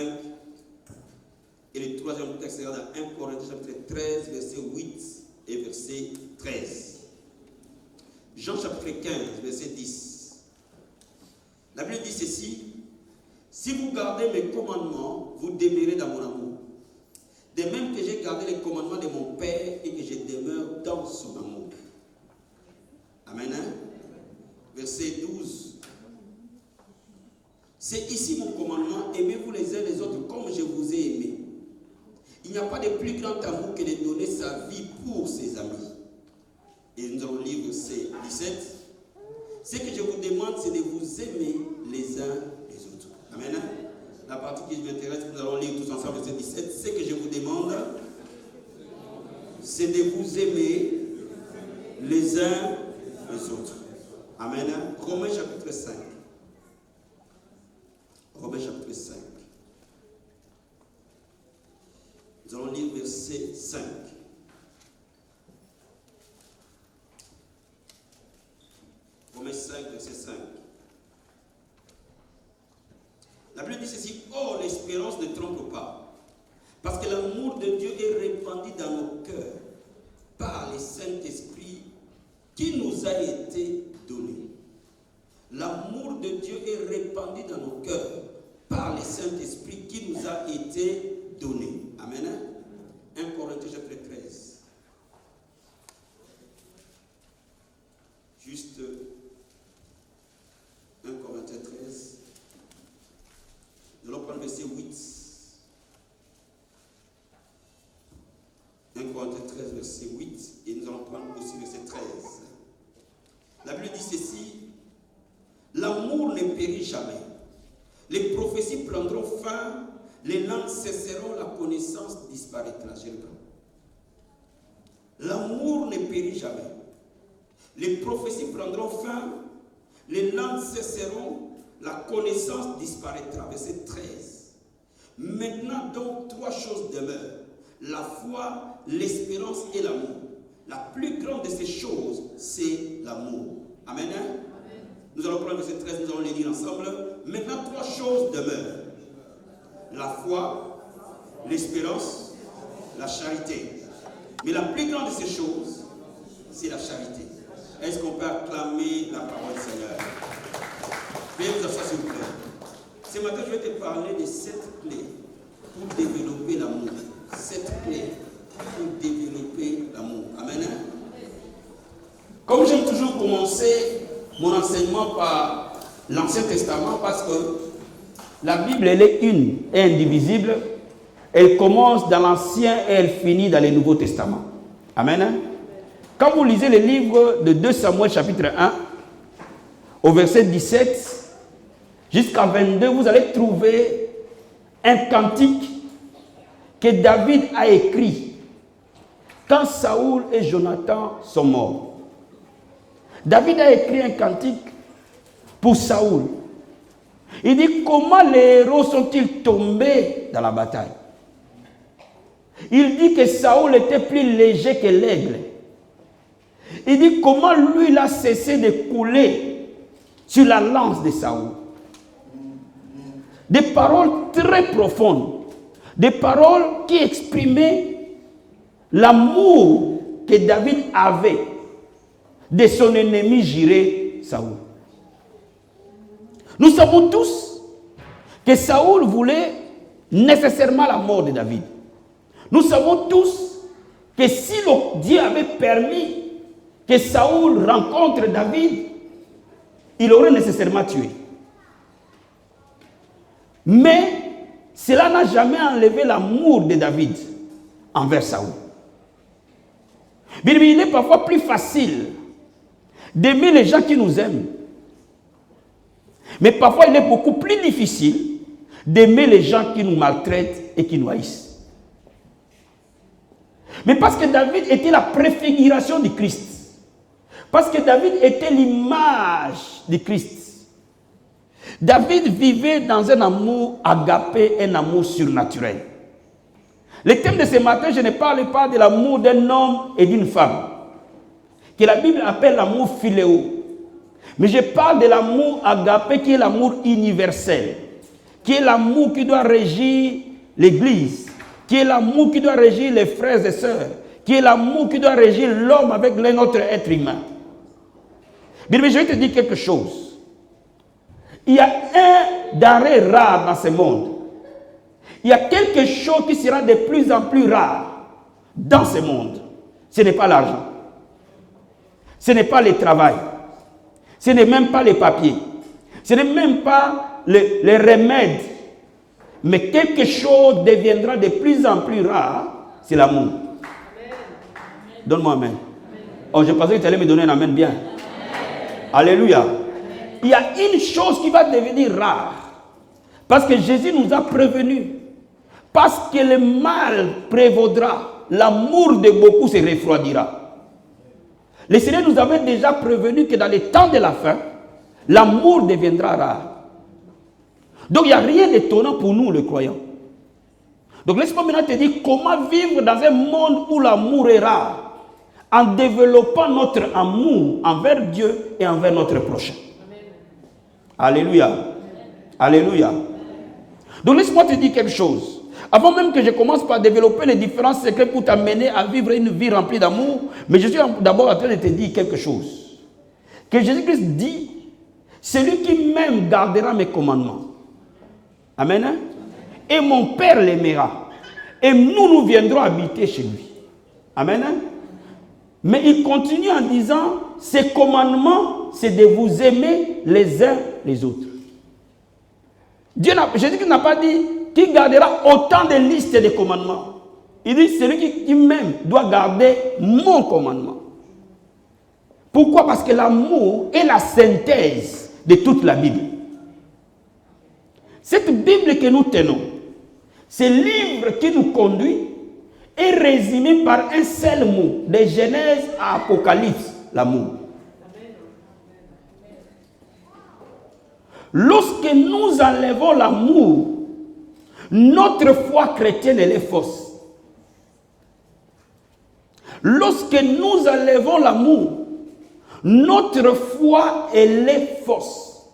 5. Et le troisième texte sera dans 1 Corinthiens chapitre 13, verset 8 et verset 13. Jean chapitre 15, verset 10. La Bible dit ceci: si vous gardez mes commandements, vous demeurez dans mon amour. De même que j'ai gardé les commandements de mon Père et que je demeure dans son amour. Amen. Verset 12. C'est ici mon commandement: aimez-vous les uns les autres comme je vous ai aimé. Il n'y a pas de plus grand amour que de donner sa vie pour ses amis. Et nous allons lire verset 17. Ce que je vous demande, c'est de vous aimer les uns les autres. Amen. La partie qui m'intéresse, nous allons lire tous ensemble verset 17. Ce que je vous demande, c'est de vous aimer les uns les autres. Amen. Romains chapitre 5. Romains chapitre 5. Nous allons lire verset 5. Romains 5, verset 5. La Bible dit ceci: oh, l'espérance ne trompe pas, parce que l'amour de Dieu est répandu dans nos cœurs par le Saint-Esprit qui nous a été donné. L'amour de Dieu est répandu dans nos cœurs par le Saint-Esprit qui nous a été donné. Amen. 1 Corinthiens chapitre 13. Juste 1 Corinthiens 13. Nous allons prendre verset 8. 1 Corinthiens 13, verset 8. Et nous allons prendre aussi verset 13. La Bible dit ceci: l'amour ne périt jamais. Les prophéties prendront fin, les langues cesseront, la connaissance disparaîtra. L'amour ne périt jamais. Les prophéties prendront fin, les langues cesseront, la connaissance disparaîtra. Verset 13. Maintenant donc 3 choses demeurent: la foi, l'espérance et l'amour. La plus grande de ces choses, c'est l'amour. Amen. Nous allons prendre verset 13, nous allons les lire ensemble. Maintenant 3 choses demeurent: la foi, l'espérance, la charité. Mais la plus grande de ces choses, c'est la charité. Est-ce qu'on peut acclamer la parole du Seigneur? Veuillez vous asseoir s'il vous plaît. Ce matin, je vais te parler de 7 clés pour développer l'amour. 7 clés pour développer l'amour. Amen. Comme j'aime toujours commencer mon enseignement par l'Ancien Testament, parce que la Bible, elle est une et indivisible. Elle commence dans l'Ancien et elle finit dans le Nouveau Testament. Amen. Quand vous lisez le livre de 2 Samuel chapitre 1, au verset 17 jusqu'à 22, vous allez trouver un cantique que David a écrit quand Saoul et Jonathan sont morts. David a écrit un cantique pour Saoul. Il dit: comment les héros sont-ils tombés dans la bataille? Il dit que Saoul était plus léger que l'aigle. Il dit comment lui, il a cessé de couler sur la lance de Saoul. Des paroles très profondes. Des paroles qui exprimaient l'amour que David avait de son ennemi juré, Saoul. Nous savons tous que Saoul voulait nécessairement la mort de David. Nous savons tous que si Dieu avait permis que Saoul rencontre David, il l'aurait nécessairement tué. Mais cela n'a jamais enlevé l'amour de David envers Saoul. Mais il est parfois plus facile d'aimer les gens qui nous aiment. Mais parfois il est beaucoup plus difficile d'aimer les gens qui nous maltraitent et qui nous haïssent. Mais parce que David était la préfiguration du Christ, parce que David était l'image du Christ, David vivait dans un amour agapé, un amour surnaturel. Le thème de ce matin, je ne parle pas de l'amour d'un homme et d'une femme, que la Bible appelle l'amour philéo. Mais je parle de l'amour agapé, qui est l'amour universel, qui est l'amour qui doit régir l'Église, qui est l'amour qui doit régir les frères et sœurs, qui est l'amour qui doit régir l'homme avec un autre être humain. Mais je vais te dire quelque chose. Il y a un denrée rare dans ce monde. Il y a quelque chose qui sera de plus en plus rare dans ce monde. Ce n'est pas l'argent. Ce n'est pas le travail. Ce n'est même pas les papiers. Ce n'est même pas les remèdes. Mais quelque chose deviendra de plus en plus rare, c'est l'amour. Donne-moi un amen. Oh, je pensais que tu allais me donner un amen bien. Amen. Alléluia. Il y a une chose qui va devenir rare. Parce que Jésus nous a prévenus. Parce que le mal prévaudra. L'amour de beaucoup se refroidira. Le Seigneur nous avait déjà prévenu que dans les temps de la fin, l'amour deviendra rare. Donc il n'y a rien d'étonnant pour nous, les croyants. Donc laisse-moi maintenant te dire comment vivre dans un monde où l'amour est rare. En développant notre amour envers Dieu et envers notre prochain. Alléluia. Alléluia. Donc laisse-moi te dire quelque chose. Avant même que je commence par développer les différents secrets pour t'amener à vivre une vie remplie d'amour, mais je suis d'abord en train de te dire quelque chose. Que Jésus-Christ dit, celui qui m'aime gardera mes commandements. Amen. Et mon Père l'aimera. Et nous viendrons habiter chez lui. Amen. Mais il continue en disant, ces commandements, c'est de vous aimer les uns les autres. Jésus n'a pas dit qui gardera autant de listes de commandements. Il dit, celui qui m'aime doit garder mon commandement. Pourquoi? Parce que l'amour est la synthèse de toute la Bible. Cette Bible que nous tenons, ce livre qui nous conduit, est résumé par un seul mot, de Genèse à Apocalypse, l'amour. Lorsque nous enlevons l'amour, notre foi chrétienne elle est fausse. Lorsque nous enlevons l'amour, notre foi elle est fausse.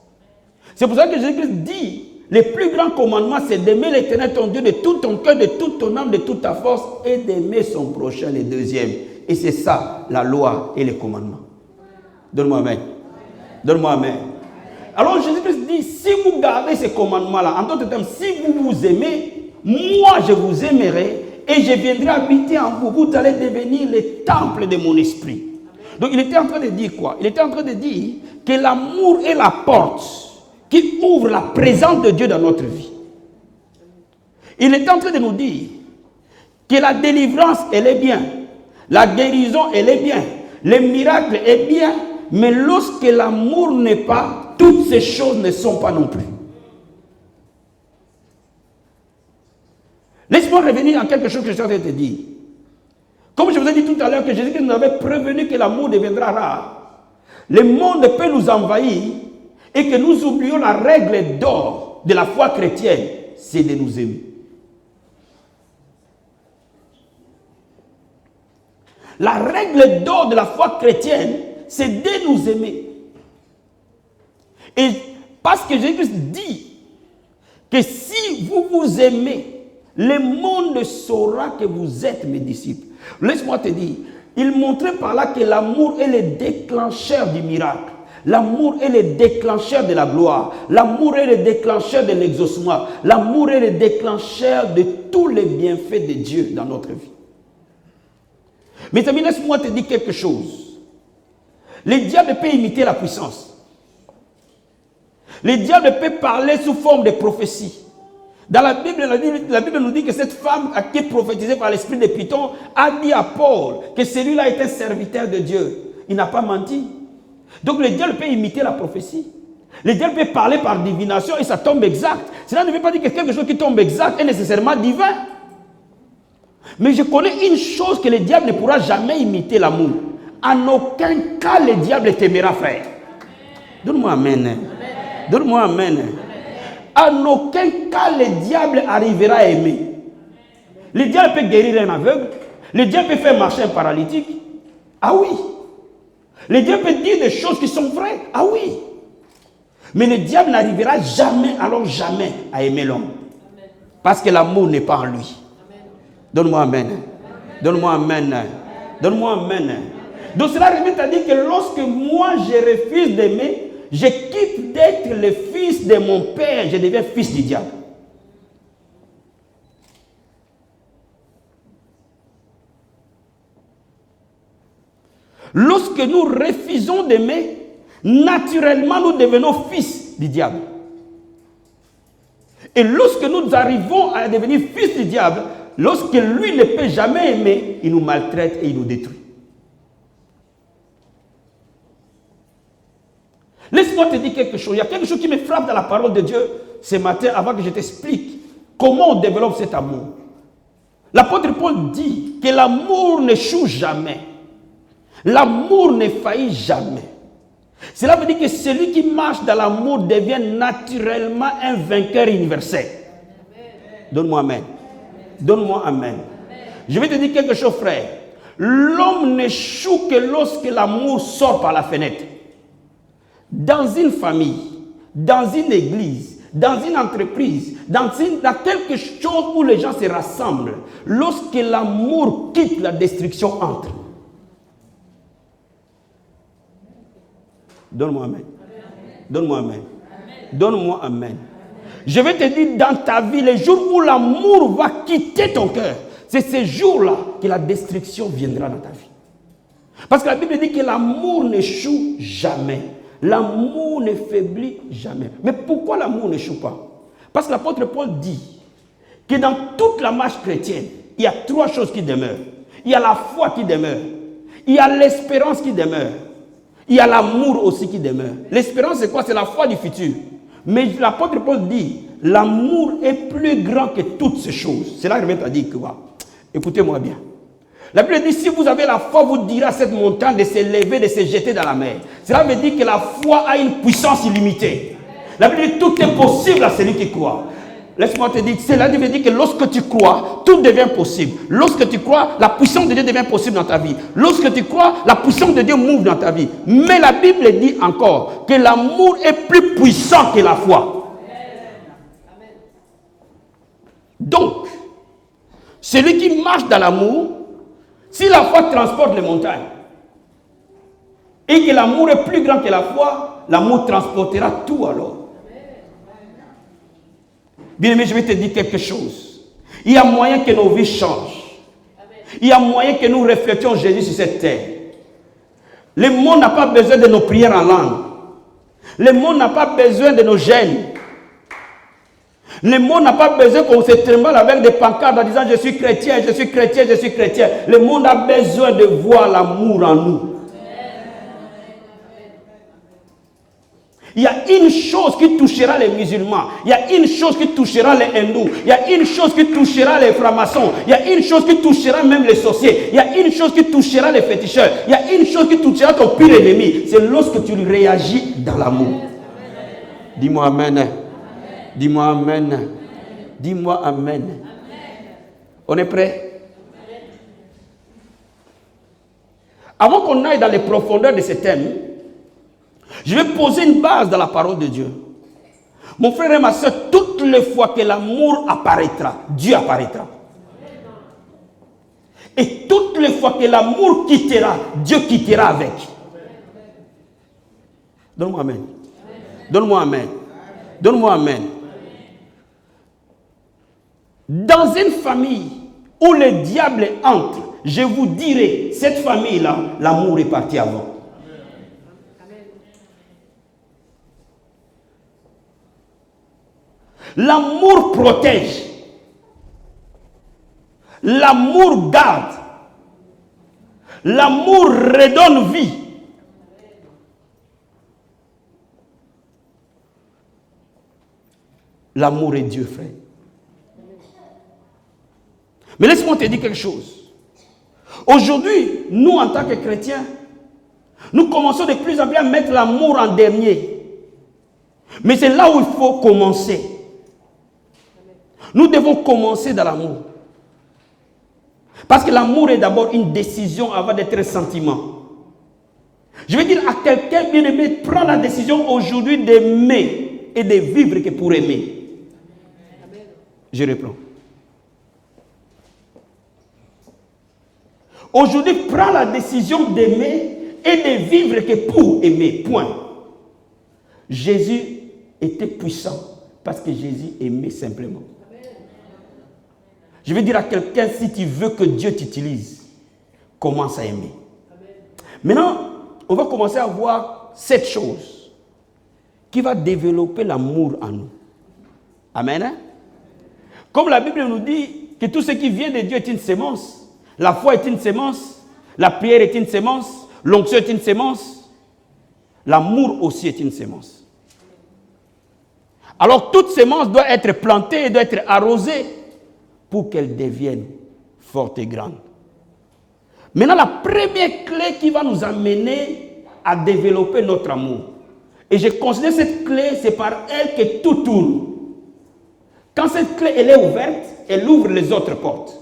C'est pour ça que Jésus dit, le plus grand commandement, c'est d'aimer l'Éternel ton Dieu de tout ton cœur, de toute ton âme, de toute ta force, et d'aimer son prochain, le deuxième. Et c'est ça, la loi et les commandements. Donne-moi amen. Donne-moi amen. Alors Jésus-Christ dit, si vous gardez ces commandements-là, en d'autres termes, si vous vous aimez, moi je vous aimerai et je viendrai habiter en vous. Vous allez devenir le temple de mon esprit. Donc il était en train de dire quoi? Il était en train de dire que l'amour est la porte qui ouvre la présence de Dieu dans notre vie. Il est en train de nous dire que la délivrance, elle est bien. La guérison, elle est bien. Le miracle est bien. Mais lorsque l'amour n'est pas, toutes ces choses ne sont pas non plus. Laisse-moi revenir à quelque chose que je suis en train de te dire. Comme je vous ai dit tout à l'heure que Jésus nous avait prévenu que l'amour deviendra rare. Le monde peut nous envahir et que nous oublions la règle d'or de la foi chrétienne, c'est de nous aimer. La règle d'or de la foi chrétienne, c'est de nous aimer. Et parce que Jésus dit que si vous vous aimez, le monde saura que vous êtes mes disciples. Laisse-moi te dire, il montrait par là que l'amour est le déclencheur du miracle. L'amour est le déclencheur de la gloire. L'amour est le déclencheur de l'exaucement. L'amour est le déclencheur de tous les bienfaits de Dieu dans notre vie. Mes amis, laisse-moi te dire quelque chose. Le diable peut imiter la puissance. Le diable peut parler sous forme de prophétie. Dans la Bible nous dit que cette femme à qui est prophétisée par l'esprit de Python a dit à Paul que celui-là est un serviteur de Dieu. Il n'a pas menti. Donc le diable peut imiter la prophétie. Le diable peut parler par divination et ça tombe exact. Cela ne veut pas dire que quelque chose qui tombe exact est nécessairement divin. Mais je connais une chose que le diable ne pourra jamais imiter, l'amour. En aucun cas le diable t'aimera, frère. Donne-moi amen. Donne-moi amen. En aucun cas le diable arrivera à aimer. Le diable peut guérir un aveugle. Le diable peut faire marcher un paralytique. Ah oui. Le diable peut dire des choses qui sont vraies. Ah oui. Mais le diable n'arrivera jamais, alors jamais, à aimer l'homme. Parce que l'amour n'est pas en lui. Donne-moi amen. Donne-moi amen. Donne-moi amen. Donc cela revient à dire que lorsque moi je refuse d'aimer, je quitte d'être le fils de mon père, je deviens fils du diable. Lorsque nous refusons d'aimer, naturellement nous devenons fils du diable. Et lorsque nous arrivons à devenir fils du diable, lorsque lui ne peut jamais aimer, il nous maltraite et il nous détruit. Laisse-moi te dire quelque chose. Il y a quelque chose qui me frappe dans la parole de Dieu ce matin avant que je t'explique comment on développe cet amour. L'apôtre Paul dit que l'amour n'échoue jamais. L'amour ne faillit jamais. Cela veut dire que celui qui marche dans l'amour devient naturellement un vainqueur universel. Donne-moi amen. Donne-moi amen. Je vais te dire quelque chose, frère. L'homme n'échoue que lorsque l'amour sort par la fenêtre. Dans une famille, dans une église, dans une entreprise, dans quelque chose où les gens se rassemblent, lorsque l'amour quitte, la destruction entre. Donne-moi amen. Donne-moi amen. Donne-moi amen. Je vais te dire, dans ta vie, les jours où l'amour va quitter ton cœur, c'est ces jours-là que la destruction viendra dans ta vie. Parce que la Bible dit que l'amour n'échoue jamais. L'amour ne faiblit jamais. Mais pourquoi l'amour n'échoue pas? Parce que l'apôtre Paul dit que dans toute la marche chrétienne, il y a trois choses qui demeurent. Il y a la foi qui demeure. Il y a l'espérance qui demeure. Il y a l'amour aussi qui demeure. L'espérance, c'est quoi? C'est la foi du futur. Mais l'apôtre Paul dit, l'amour est plus grand que toutes ces choses. C'est là que je viens à dire quoi? Écoutez-moi bien. La Bible dit, si vous avez la foi, vous direz à cette montagne de se lever, de se jeter dans la mer. Cela veut dire que la foi a une puissance illimitée. La Bible dit, tout est possible à celui qui croit. Laisse-moi te dire, cela veut dire que lorsque tu crois, tout devient possible. Lorsque tu crois, la puissance de Dieu devient possible dans ta vie. Lorsque tu crois, la puissance de Dieu move dans ta vie. Mais la Bible dit encore que l'amour est plus puissant que la foi. Donc, celui qui marche dans l'amour, si la foi transporte les montagnes et que l'amour est plus grand que la foi, l'amour transportera tout alors. Bien aimé, je vais te dire quelque chose. Il y a moyen que nos vies changent. Il y a moyen que nous reflétions Jésus sur cette terre. Le monde n'a pas besoin de nos prières en langue. Le monde n'a pas besoin de nos gènes. Le monde n'a pas besoin qu'on se tremble avec des pancartes en disant je suis chrétien, je suis chrétien, je suis chrétien. Le monde a besoin de voir l'amour en nous. Il y a une chose qui touchera les musulmans. Il y a une chose qui touchera les hindous. Il y a une chose qui touchera les francs-maçons. Il y a une chose qui touchera même les sorciers. Il y a une chose qui touchera les féticheurs. Il y a une chose qui touchera ton pire ennemi. C'est lorsque tu réagis dans l'amour. Dis-moi amen. Dis-moi amen. Dis-moi amen. On est prêt? Avant qu'on aille dans les profondeurs de ce thème, je vais poser une base dans la parole de Dieu. Mon frère et ma soeur, toutes les fois que l'amour apparaîtra, Dieu apparaîtra. Et toutes les fois que l'amour quittera, Dieu quittera avec. Donne-moi amen. Donne-moi amen. Donne-moi amen. Dans une famille où le diable entre, je vous dirai, cette famille-là, l'amour est parti avant. L'amour protège. L'amour garde. L'amour redonne vie. L'amour est Dieu, frère. Mais laisse-moi te dire quelque chose. Aujourd'hui, nous, en tant que chrétiens, nous commençons de plus en plus à mettre l'amour en dernier. Mais c'est là où il faut commencer. Nous devons commencer dans l'amour. Parce que l'amour est d'abord une décision avant d'être un sentiment. Je veux dire à quelqu'un bien-aimé, prends la décision aujourd'hui d'aimer et de vivre que pour aimer. Je reprends. Aujourd'hui, prends la décision d'aimer et de vivre que pour aimer. Point. Jésus était puissant parce que Jésus aimait simplement. Je veux dire à quelqu'un, si tu veux que Dieu t'utilise, commence à aimer. Maintenant, on va commencer à voir cette chose qui va développer l'amour en nous. Amen. Hein? Comme la Bible nous dit que tout ce qui vient de Dieu est une sémence. La foi est une sémence. La prière est une sémence. L'onction est une sémence. L'amour aussi est une sémence. Alors toute sémence doit être plantée et doit être arrosée pour qu'elle devienne forte et grande. Maintenant, la première clé qui va nous amener à développer notre amour, et je considère cette clé, c'est par elle que tout tourne. Quand cette clé elle est ouverte, elle ouvre les autres portes.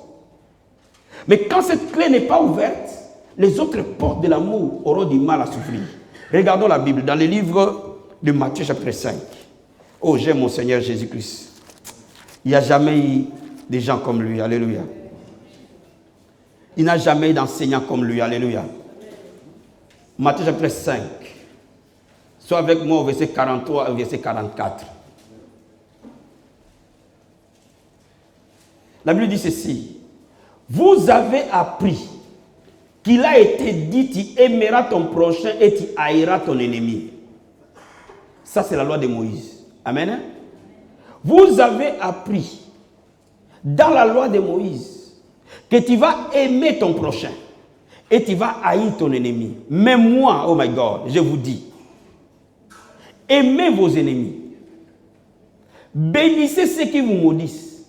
Mais quand cette clé n'est pas ouverte, les autres portes de l'amour auront du mal à s'ouvrir. Regardons la Bible dans le livre de Matthieu chapitre 5. Oh, j'aime mon Seigneur Jésus-Christ. Il n'y a jamais eu des gens comme lui. Alléluia. Il n'a jamais eu d'enseignant comme lui. Alléluia. Matthieu chapitre 5. Sois avec moi au verset 43 et au verset 44. La Bible dit ceci. Vous avez appris qu'il a été dit, tu aimeras ton prochain et tu haïras ton ennemi. Ça, c'est la loi de Moïse. Amen. Vous avez appris dans la loi de Moïse que tu vas aimer ton prochain et tu vas haïr ton ennemi. Mais moi, oh my God, je vous dis, aimez vos ennemis. Bénissez ceux qui vous maudissent.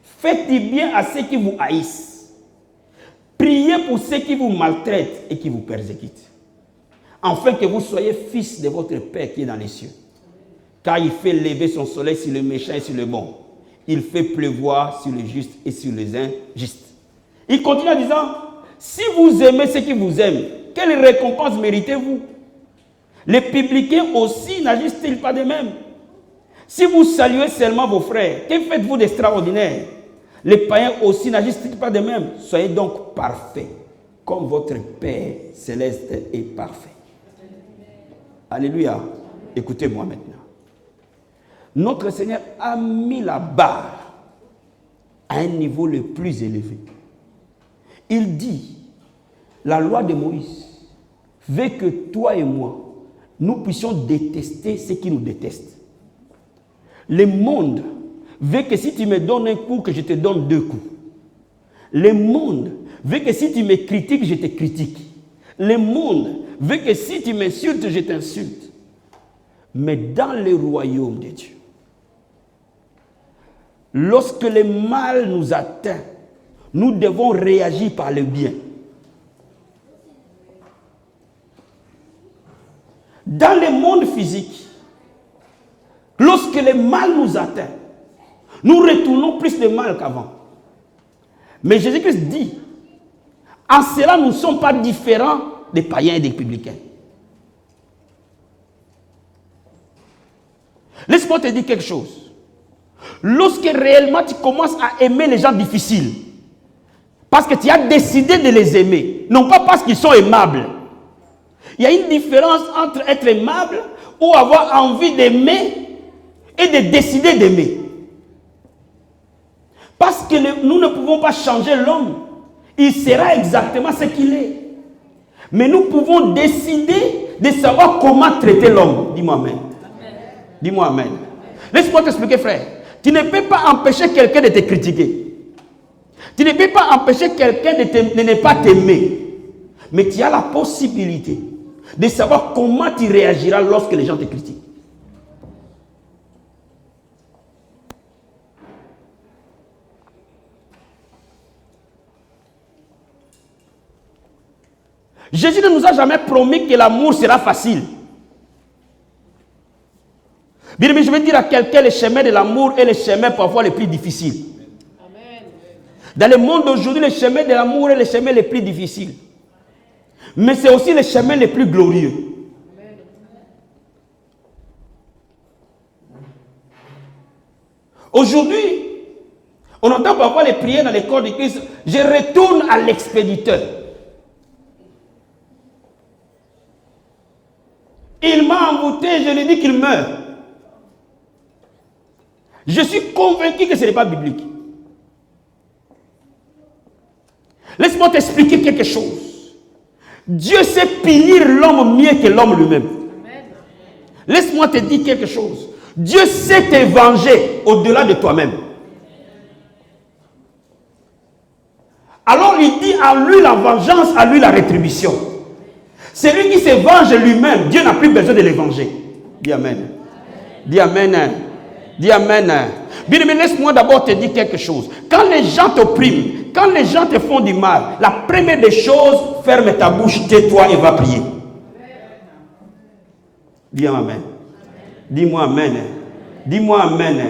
Faites du bien à ceux qui vous haïssent. Priez pour ceux qui vous maltraitent et qui vous persécutent. Afin que vous soyez fils de votre Père qui est dans les cieux. Car il fait lever son soleil sur le méchant et sur le bon. Il fait pleuvoir sur les justes et sur les injustes. Il continue en disant, si vous aimez ceux qui vous aiment, quelle récompense méritez-vous? Les publicains aussi n'agissent-ils pas de même? Si vous saluez seulement vos frères, que faites-vous d'extraordinaire? Les païens aussi n'agissent-ils pas de même? Soyez donc parfaits, comme votre Père céleste est parfait. Alléluia. Écoutez-moi maintenant. Notre Seigneur a mis la barre à un niveau le plus élevé. Il dit, la loi de Moïse veut que toi et moi, nous puissions détester ceux qui nous détestent. Le monde veut que si tu me donnes un coup, que je te donne 2 coups. Le monde veut que si tu me critiques, je te critique. Le monde veut que si tu m'insultes, je t'insulte. Mais dans le royaume de Dieu, lorsque le mal nous atteint, nous devons réagir par le bien. Dans le monde physique, lorsque le mal nous atteint, nous retournons plus de mal qu'avant. Mais Jésus-Christ dit, en cela nous ne sommes pas différents des païens et des publicains. Laisse-moi te dire quelque chose. Lorsque réellement tu commences à aimer les gens difficiles, parce que tu as décidé de les aimer, non pas parce qu'ils sont aimables. Il y a une différence entre être aimable ou avoir envie d'aimer et de décider d'aimer. Parce que nous ne pouvons pas changer l'homme. Il sera exactement ce qu'il est. Mais nous pouvons décider de savoir comment traiter l'homme. Dis-moi amen. Dis-moi amen. Laisse-moi t'expliquer, frère. Tu ne peux pas empêcher quelqu'un de te critiquer. Tu ne peux pas empêcher quelqu'un de ne pas t'aimer. Mais tu as la possibilité de savoir comment tu réagiras lorsque les gens te critiquent. Jésus ne nous a jamais promis que l'amour sera facile. Bien, mais je vais dire à quelqu'un, le chemin de l'amour est le chemin parfois le plus difficile. Amen. Dans le monde d'aujourd'hui, le chemin de l'amour est le chemin le plus difficile. Mais c'est aussi les chemins les plus glorieux. Aujourd'hui, on entend parfois les prières dans les corps de Christ. Je retourne à l'expéditeur. Il m'a envoûté, je lui dis qu'il meurt. Je suis convaincu que ce n'est pas biblique. Laisse-moi t'expliquer quelque chose. Dieu sait punir l'homme mieux que l'homme lui-même. Laisse-moi te dire quelque chose. Dieu sait te venger au-delà de toi-même. Alors il dit à lui la vengeance, à lui la rétribution. C'est lui qui se venge lui-même. Dieu n'a plus besoin de les venger. Dis Amen. Dis Amen. Dis Amen. Bien, mais laisse-moi d'abord te dire quelque chose. Quand les gens t'oppriment, quand les gens te font du mal, la première des choses, ferme ta bouche, tais-toi et va prier. Dis Amen. Dis-moi Amen. Dis-moi Amen.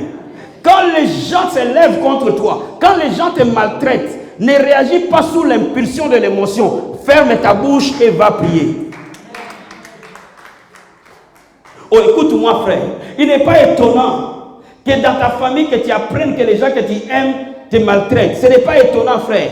Quand les gens se lèvent contre toi, quand les gens te maltraitent, ne réagis pas sous l'impulsion de l'émotion. Ferme ta bouche et va prier. Oh, écoute-moi, frère. Il n'est pas étonnant que dans ta famille, que tu apprennes que les gens que tu aimes te maltraitent. Ce n'est pas étonnant, frère.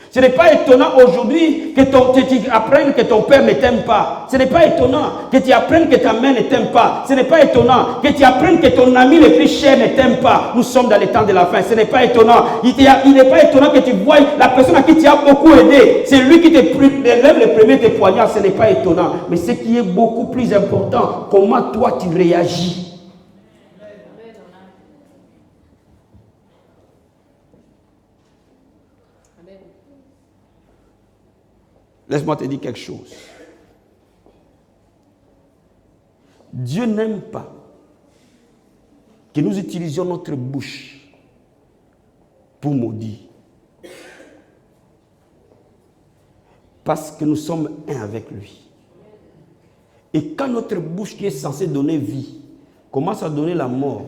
Ce n'est pas étonnant aujourd'hui que tu apprennes que ton père ne t'aime pas. Ce n'est pas étonnant que tu apprennes que ta mère ne t'aime pas. Ce n'est pas étonnant que tu apprennes que ton ami le plus cher ne t'aime pas. Nous sommes dans les temps de la fin. Ce n'est pas étonnant. Il n'est pas étonnant que tu vois la personne à qui tu as beaucoup aidé. C'est lui qui te lève le premier tes poignards. Ce n'est pas étonnant. Mais ce qui est beaucoup plus important, comment toi tu réagis. Laisse-moi te dire quelque chose. Dieu n'aime pas que nous utilisions notre bouche pour maudire. Parce que nous sommes un avec lui. Et quand notre bouche qui est censée donner vie commence à donner la mort,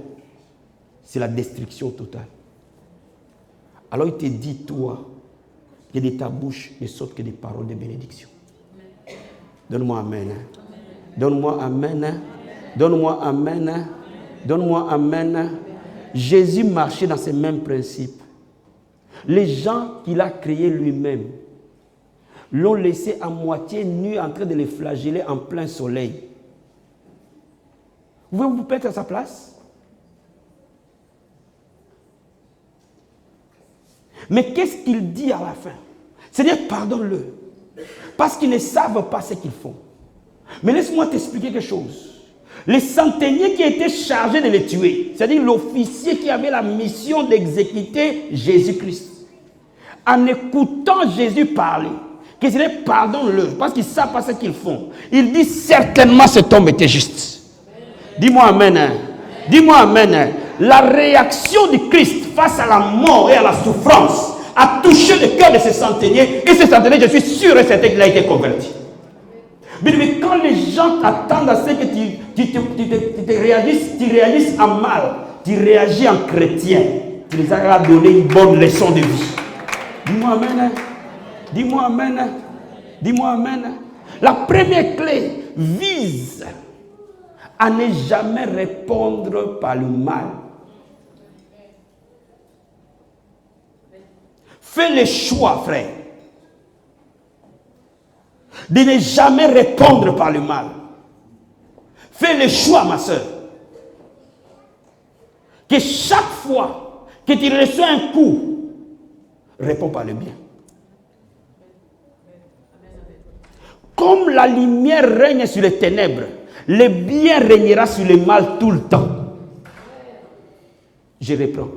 c'est la destruction totale. Alors il te dit, toi, que de ta bouche ne sortent que des paroles de bénédiction. Donne-moi Amen. Donne-moi Amen. Donne-moi Amen. Donne-moi Amen. Jésus marchait dans ces mêmes principes. Les gens qu'il a créés lui-même l'ont laissé à moitié nu en train de les flageller en plein soleil. Vous pouvez vous mettre à sa place? Mais qu'est-ce qu'il dit à la fin? C'est-à-dire, pardonne-le. Parce qu'ils ne savent pas ce qu'ils font. Mais laisse-moi t'expliquer quelque chose. Les centeniers qui étaient chargés de les tuer, c'est-à-dire l'officier qui avait la mission d'exécuter Jésus-Christ, en écoutant Jésus parler, qu'ils disaient pardonne-le, parce qu'ils ne savent pas ce qu'ils font. Il dit certainement cet homme était juste. Dis-moi Amen. Dis-moi Amen. La réaction du Christ face à la mort et à la souffrance a touché le cœur de ce centenier. Et ce centenier, je suis sûr et certain qu'il a été converti. Mais quand les gens attendent à ce que tu réagisses en mal, tu réagis en chrétien, tu les as donné une bonne leçon de vie. Dis-moi Amen. Dis-moi Amen. Dis-moi Amen. La première clé vise à ne jamais répondre par le mal. Fais le choix, frère, de ne jamais répondre par le mal. Fais le choix, ma soeur, que chaque fois que tu reçois un coup, réponds par le bien. Comme la lumière règne sur les ténèbres, le bien régnera sur le mal tout le temps. Je reprends.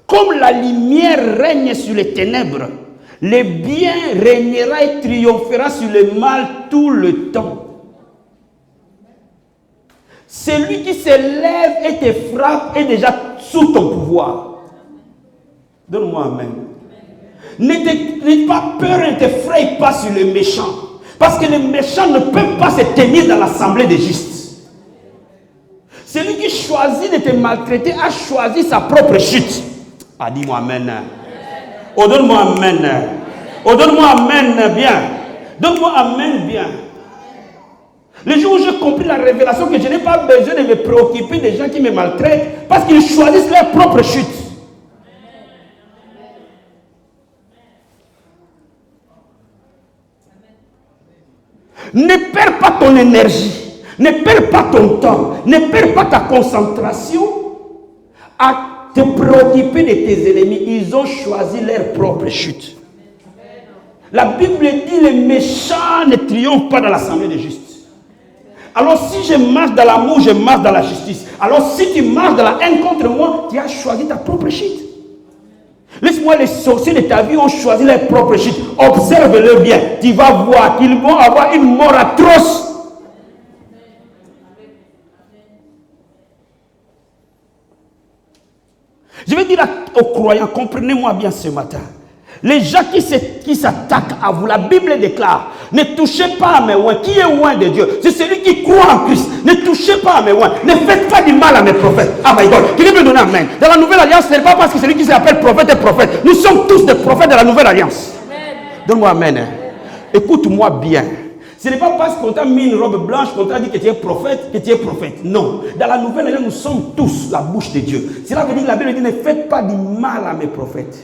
Comme la lumière règne sur les ténèbres, le bien régnera et triomphera sur le mal tout le temps. Celui qui se lève et te frappe est déjà sous ton pouvoir. Donne-moi Amen. N'aie pas peur et ne t'effraie pas sur le méchant. Parce que les méchants ne peuvent pas se tenir dans l'assemblée des justes. Celui qui choisit de te maltraiter a choisi sa propre chute. Ah, dis-moi Amen. Oh, donne-moi Amen. Oh, donne-moi Amen bien. Donne-moi amen bien. Le jour où j'ai compris la révélation que je n'ai pas besoin de me préoccuper des gens qui me maltraitent parce qu'ils choisissent leur propre chute. Ne perds pas ton énergie, ne perds pas ton temps, ne perds pas ta concentration à te préoccuper de tes ennemis. Ils ont choisi leur propre chute. La Bible dit les méchants ne triomphent pas dans l'assemblée des justes. Alors si je marche dans l'amour, je marche dans la justice. Alors si tu marches dans la haine contre moi, tu as choisi ta propre chute. Laisse-moi, les sorciers de ta vie ont choisi leur propre chute. Observe-le bien. Tu vas voir qu'ils vont avoir une mort atroce. Je vais dire aux croyants, comprenez-moi bien ce matin. Les gens qui s'attaquent à vous, la Bible déclare, ne touchez pas à mes oins. Qui est oint de Dieu? C'est celui qui croit en Christ. Ne touchez pas à mes oins. Ne faites pas du mal à mes prophètes. Ah my God. Qui veut me donner amen? Dans la nouvelle alliance, ce n'est pas parce que celui qui s'appelle prophète est prophète. Nous sommes tous des prophètes de la nouvelle alliance. Donne-moi amen. Écoute-moi bien. Ce n'est pas parce qu'on t'a mis une robe blanche qu'on t'a dit que tu es prophète, que tu es prophète. Non. Dans la nouvelle alliance, nous sommes tous la bouche de Dieu. Cela veut dire que la Bible dit, ne faites pas du mal à mes prophètes.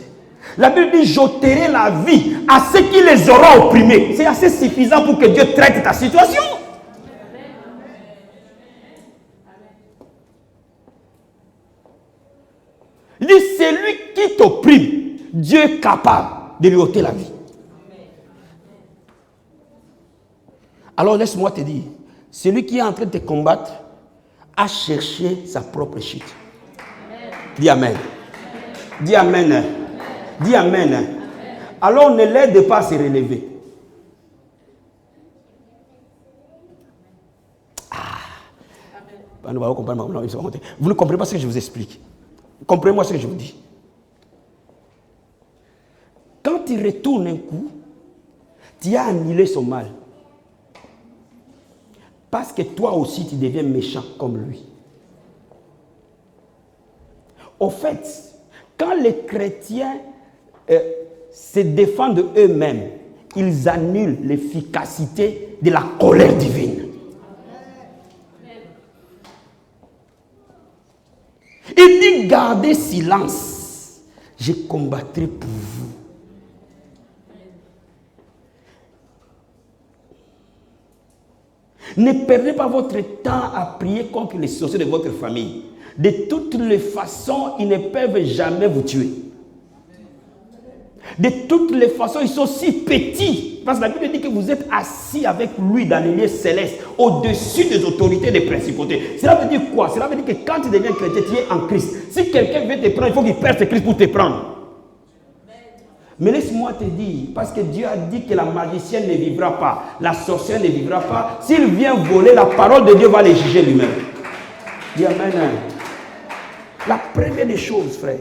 La Bible dit, j'ôterai la vie à ceux qui les auront opprimés. C'est assez suffisant pour que Dieu traite ta situation. Il dit, celui qui t'opprime, Dieu est capable de lui ôter la vie. Alors laisse-moi te dire, celui qui est en train de te combattre a cherché sa propre chute. Dis amen. Dis amen. Dis amen. Alors ne l'aide pas à se relever. Vous ne comprenez pas ce que je vous explique. Comprenez-moi ce que je vous dis. Quand il retourne un coup, tu as annulé son mal. Parce que toi aussi, tu deviens méchant comme lui. Au fait, quand les chrétiens se défendent eux-mêmes, ils annulent l'efficacité de la colère divine. Il dit, gardez silence, je combattrai pour vous. Ne perdez pas votre temps à prier contre les sorciers de votre famille. De toutes les façons, ils ne peuvent jamais vous tuer. De toutes les façons, ils sont si petits. Parce que la Bible dit que vous êtes assis avec lui dans les lieux célestes, au-dessus des autorités, des principautés. Cela veut dire quoi? Cela veut dire que quand tu deviens chrétien, tu es en Christ. Si quelqu'un veut te prendre, il faut qu'il perde Christ pour te prendre. Mais laisse-moi te dire, parce que Dieu a dit que la magicienne ne vivra pas, la sorcière ne vivra pas. S'il vient voler, la parole de Dieu va les juger lui-même. Dis amen. La première des choses, frère,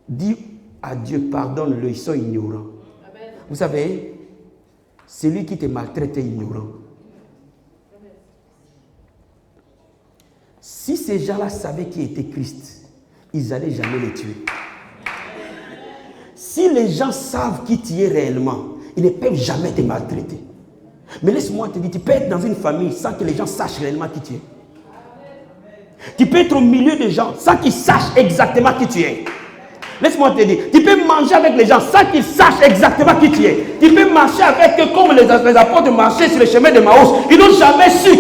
dis à Dieu, pardonne-le, ils sont ignorants. Amen. Vous savez, celui qui te maltraite est ignorant. Si ces gens-là savaient qui était Christ, ils n'allaient jamais le tuer. Si les gens savent qui tu es réellement, ils ne peuvent jamais te maltraiter. Mais laisse-moi te dire, tu peux être dans une famille sans que les gens sachent réellement qui tu es. Tu peux être au milieu des gens sans qu'ils sachent exactement qui tu es. Laisse-moi te dire, tu peux manger avec les gens sans qu'ils sachent exactement qui tu es. Tu peux marcher avec eux comme les apôtres marchaient sur le chemin de Maïs. Ils n'ont jamais su